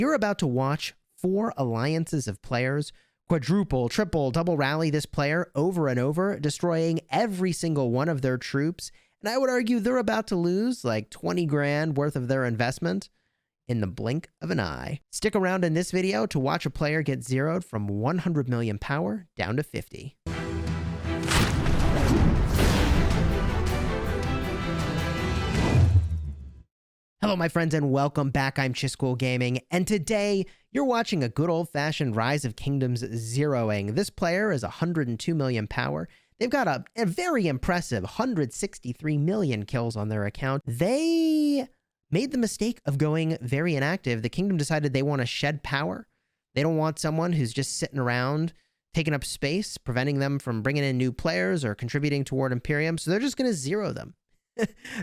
You're about to watch 4 alliances of players quadruple, triple, double rally this player over and over, destroying every single one of their troops. And I would argue they're about to lose like 20 grand worth of their investment in the blink of an eye. Stick around in this video to watch a player get zeroed from 100 million power down to 50. Hello, my friends, and welcome back. I'm Chisgule Gaming, and today you're watching a good old-fashioned Rise of Kingdoms zeroing. This player is 102 million power. They've got a very impressive 163 million kills on their account. They made the mistake of going very inactive. The kingdom decided they want to shed power. They don't want someone who's just sitting around taking up space, preventing them from bringing in new players or contributing toward Imperium, so they're just going to zero them.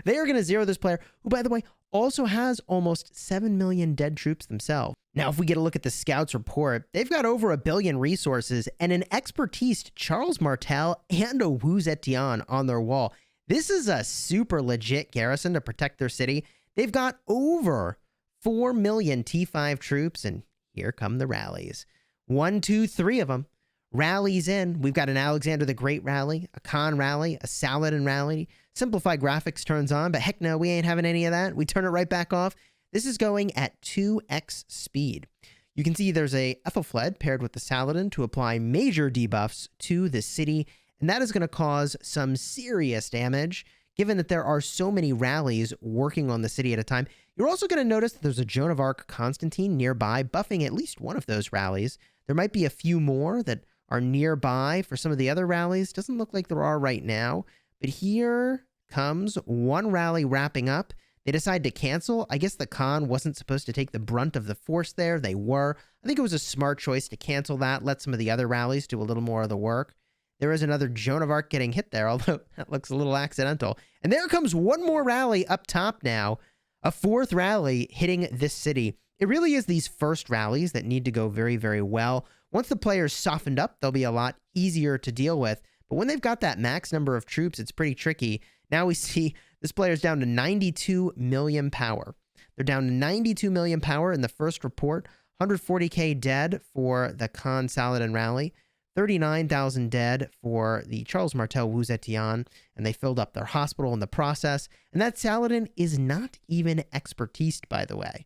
They are going to zero this player, who, by the way, also has almost 7 million dead troops themselves. Now, if we get a look at the scouts report, they've got over 1 billion resources and an expertise Charles Martel and a Wu Zetian on their wall. This is a super legit garrison to protect their city. They've got over 4 million T5 troops, and here come the rallies. 1, 2, 3 of them. Rallies in. We've got an Alexander the Great rally, a Khan rally, a Saladin rally. Simplified graphics turns on, but heck no, we ain't having any of that. We turn it right back off. This is going at 2x speed. You can see there's a Ethelfled paired with the Saladin to apply major debuffs to the city, and that is going to cause some serious damage, given that there are so many rallies working on the city at a time. You're also going to notice that there's a Joan of Arc Constantine nearby, buffing at least one of those rallies. There might be a few more that are nearby for some of the other rallies. Doesn't look like there are right now, but here comes one rally wrapping up. They decide to cancel. I guess the Khan wasn't supposed to take the brunt of the force there. They were. I think it was a smart choice to cancel that, let some of the other rallies do a little more of the work. There is another Joan of Arc getting hit there, although that looks a little accidental. And there comes one more rally up top now, a 4th rally hitting this city. It really is these first rallies that need to go very, very well. Once the players softened up, they'll be a lot easier to deal with. But when they've got that max number of troops, it's pretty tricky. Now we see this player's down to 92 million power. They're down to 92 million power in the first report. 140k dead for the Khan Saladin rally. 39,000 dead for the Charles Martel Wu Zetian, and they filled up their hospital in the process. And that Saladin is not even expertised, by the way.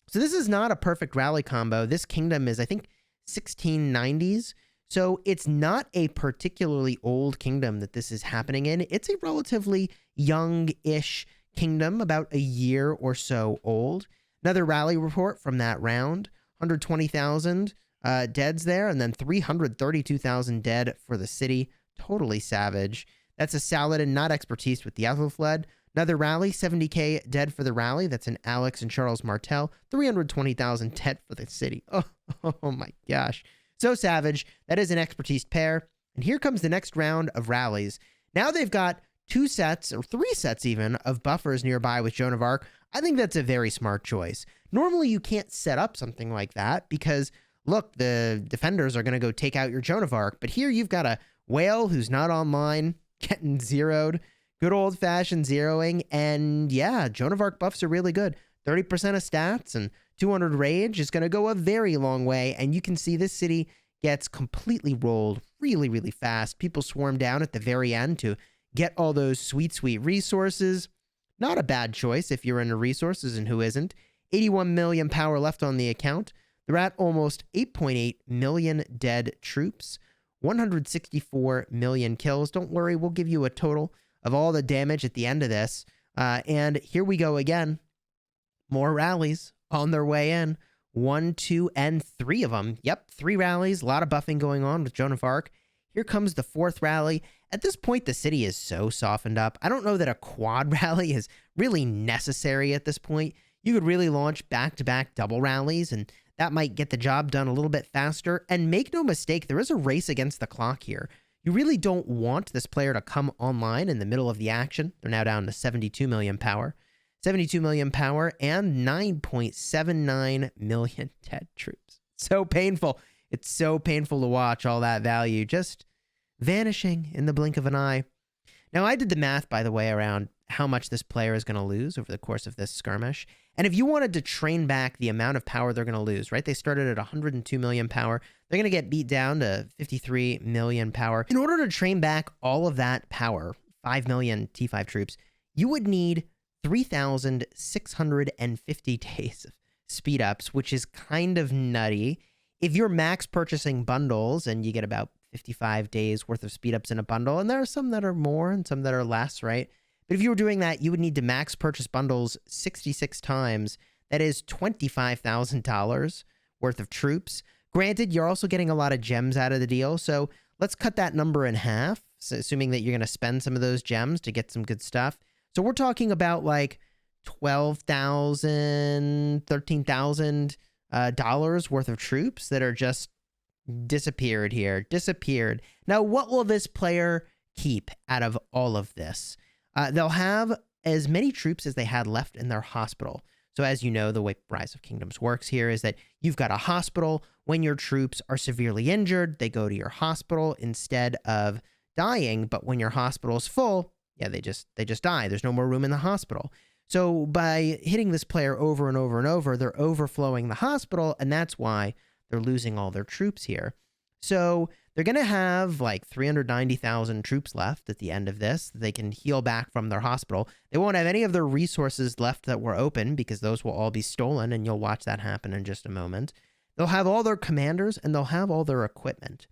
So this is not a perfect rally combo. This kingdom is, I think, 1690s. So it's not a particularly old kingdom that this is happening in. It's a relatively young-ish kingdom, about a year or so old. Another rally report from that round, 120,000 deads there, and then 332,000 dead for the city. Totally savage. That's a Saladin, not expertise with the Ethelfled. Another rally, 70k dead for the rally. That's an Alex and Charles Martel. 320,000 dead for the city. Oh my gosh. So savage. That is an expertise pair. And here comes the next round of rallies. Now they've got 2 sets, or 3 sets even, of buffers nearby with Joan of Arc. I think that's a very smart choice. Normally you can't set up something like that because, look, the defenders are going to go take out your Joan of Arc. But here you've got a whale who's not online, getting zeroed. Good old-fashioned zeroing. And yeah, Joan of Arc buffs are really good. 30% of stats and 200 rage is going to go a very long way. And you can see this city gets completely rolled really, really fast. People swarm down at the very end to get all those sweet, sweet resources. Not a bad choice if you're into resources, and who isn't. 81 million power left on the account. They're at almost 8.8 million dead troops. 164 million kills. Don't worry, we'll give you a total of all the damage at the end of this. And here we go again. More rallies on their way in. 1, 2, and 3 of them. Yep, 3 rallies. A lot of buffing going on with Joan of Arc. Here comes the 4th rally. At this point, the city is so softened up. I don't know that a quad rally is really necessary at this point. You could really launch back-to-back double rallies, and that might get the job done a little bit faster. And make no mistake, there is a race against the clock here. You really don't want this player to come online in the middle of the action. They're now down to 72 million power. 72 million power and 9.79 million dead troops. So painful. It's so painful to watch all that value just vanishing in the blink of an eye. Now, I did the math, by the way, around how much this player is going to lose over the course of this skirmish. And if you wanted to train back the amount of power they're going to lose, right? They started at 102 million power. They're going to get beat down to 53 million power. In order to train back all of that power, 5 million T5 troops, you would need 3,650 days of speed ups, which is kind of nutty. If you're max purchasing bundles and you get about 55 days worth of speed ups in a bundle, and there are some that are more and some that are less, right? But if you were doing that, you would need to max purchase bundles 66 times. That is $25,000 worth of troops. Granted, you're also getting a lot of gems out of the deal, so let's cut that number in half, so assuming that you're going to spend some of those gems to get some good stuff. So we're talking about like $12,000, $13,000 worth of troops that are just disappeared here. Disappeared. Now, what will this player keep out of all of this? They'll have as many troops as they had left in their hospital. So as you know, the way Rise of Kingdoms works here is that you've got a hospital. When your troops are severely injured, they go to your hospital instead of dying. But when your hospital's full, yeah, they just die. There's no more room in the hospital. So by hitting this player over and over and over, they're overflowing the hospital, and that's why they're losing all their troops here. So they're going to have like 390,000 troops left at the end of this that they can heal back from their hospital. They won't have any of their resources left that were open because those will all be stolen, and you'll watch that happen in just a moment. They'll have all their commanders, and they'll have all their equipment.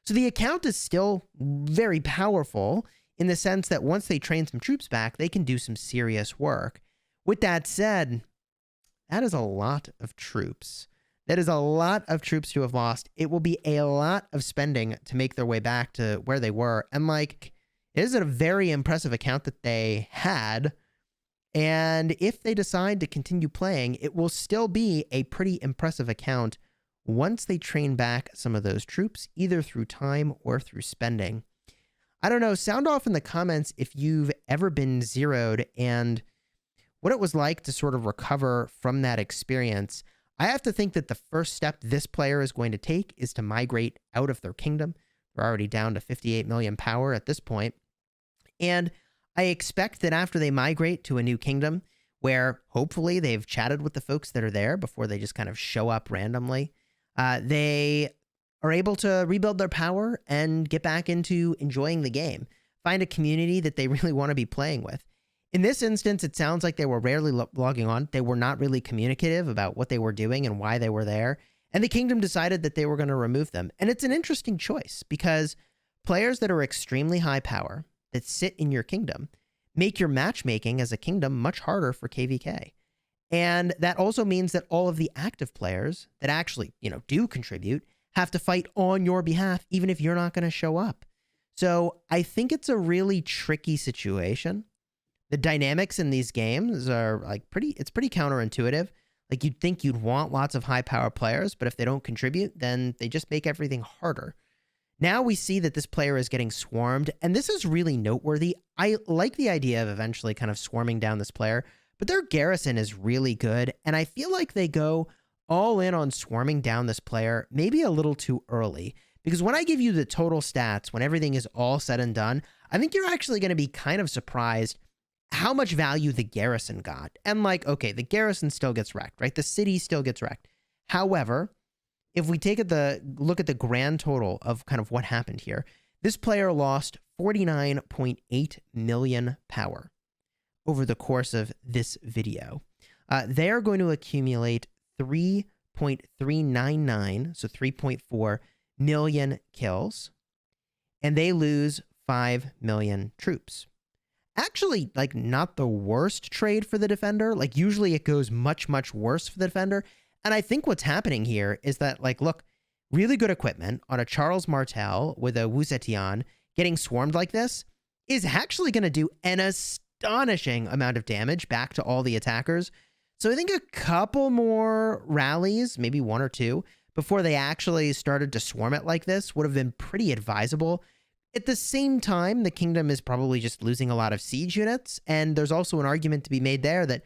So the account is still very powerful in the sense that once they train some troops back, they can do some serious work. With that said, that is a lot of troops. That is a lot of troops to have lost. It will be a lot of spending to make their way back to where they were. And like, it is a very impressive account that they had. And if they decide to continue playing, it will still be a pretty impressive account once they train back some of those troops, either through time or through spending. I don't know, sound off in the comments if you've ever been zeroed and what it was like to sort of recover from that experience. I have to think that the first step this player is going to take is to migrate out of their kingdom. They're already down to 58 million power at this point. And I expect that after they migrate to a new kingdom, where hopefully they've chatted with the folks that are there before they just kind of show up randomly, they are able to rebuild their power and get back into enjoying the game. Find a community that they really want to be playing with. In this instance, it sounds like they were rarely logging on. They were not really communicative about what they were doing and why they were there. And the kingdom decided that they were going to remove them. And it's an interesting choice because players that are extremely high power that sit in your kingdom make your matchmaking as a kingdom much harder for KVK. And that also means that all of the active players that actually, do contribute have to fight on your behalf, even if you're not going to show up. So I think it's a really tricky situation. The dynamics in these games are it's pretty counterintuitive. Like you'd think you'd want lots of high power players, but if they don't contribute, then they just make everything harder. Now we see that this player is getting swarmed, and this is really noteworthy. I like the idea of eventually kind of swarming down this player, but their garrison is really good, and I feel like they go all in on swarming down this player maybe a little too early. Because when I give you the total stats, when everything is all said and done, I think you're actually going to be kind of surprised how much value the garrison got. And okay, the garrison still gets wrecked, right? The city still gets wrecked. However, if we take look at the grand total of kind of what happened here, this player lost 49.8 million power over the course of this video. They are going to accumulate 3.399, so 3.4 million kills, and they lose 5 million troops. Actually, not the worst trade for the defender. Usually it goes much, much worse for the defender. And I think what's happening here is that, look, really good equipment on a Charles Martel with a Wu Zetian getting swarmed like this is actually going to do an astonishing amount of damage back to all the attackers. So I think a couple more rallies, maybe one or two, before they actually started to swarm it like this would have been pretty advisable. At the same time, the kingdom is probably just losing a lot of siege units, and there's also an argument to be made there that,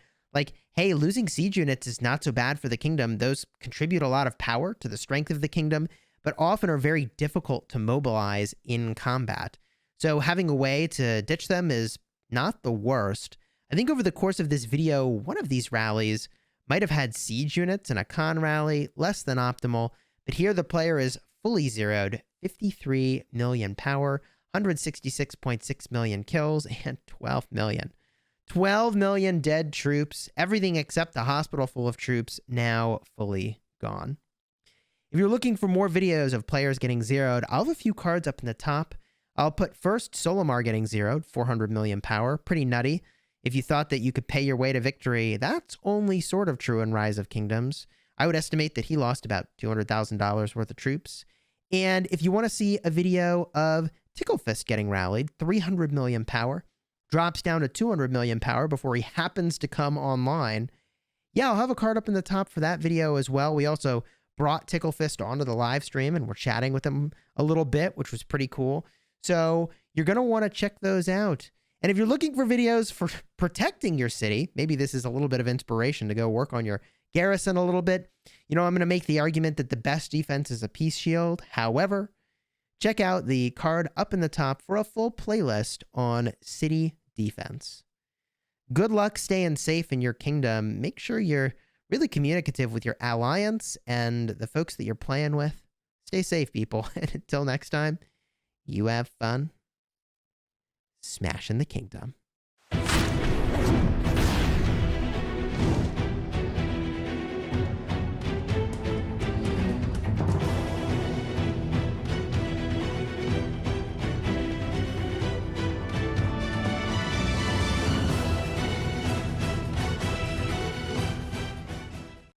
hey, losing siege units is not so bad for the kingdom. Those contribute a lot of power to the strength of the kingdom, but often are very difficult to mobilize in combat. So having a way to ditch them is not the worst. I think over the course of this video, one of these rallies Might have had siege units and a con rally, less than optimal, but here the player is fully zeroed, 53 million power, 166.6 million kills, and 12 million. 12 million dead troops, everything except a hospital full of troops now fully gone. If you're looking for more videos of players getting zeroed, I'll have a few cards up in the top. I'll put first Solomar getting zeroed, 400 million power, pretty nutty. If you thought that you could pay your way to victory, that's only sort of true in Rise of Kingdoms. I would estimate that he lost about $200,000 worth of troops. And if you want to see a video of Ticklefist getting rallied, 300 million power, drops down to 200 million power before he happens to come online. Yeah, I'll have a card up in the top for that video as well. We also brought Ticklefist onto the live stream and we're chatting with him a little bit, which was pretty cool. So you're going to want to check those out. And if you're looking for videos for protecting your city, maybe this is a little bit of inspiration to go work on your garrison a little bit. I'm going to make the argument that the best defense is a peace shield. However, check out the card up in the top for a full playlist on city defense. Good luck staying safe in your kingdom. Make sure you're really communicative with your alliance and the folks that you're playing with. Stay safe, people. And until next time, you have fun smashing the kingdom.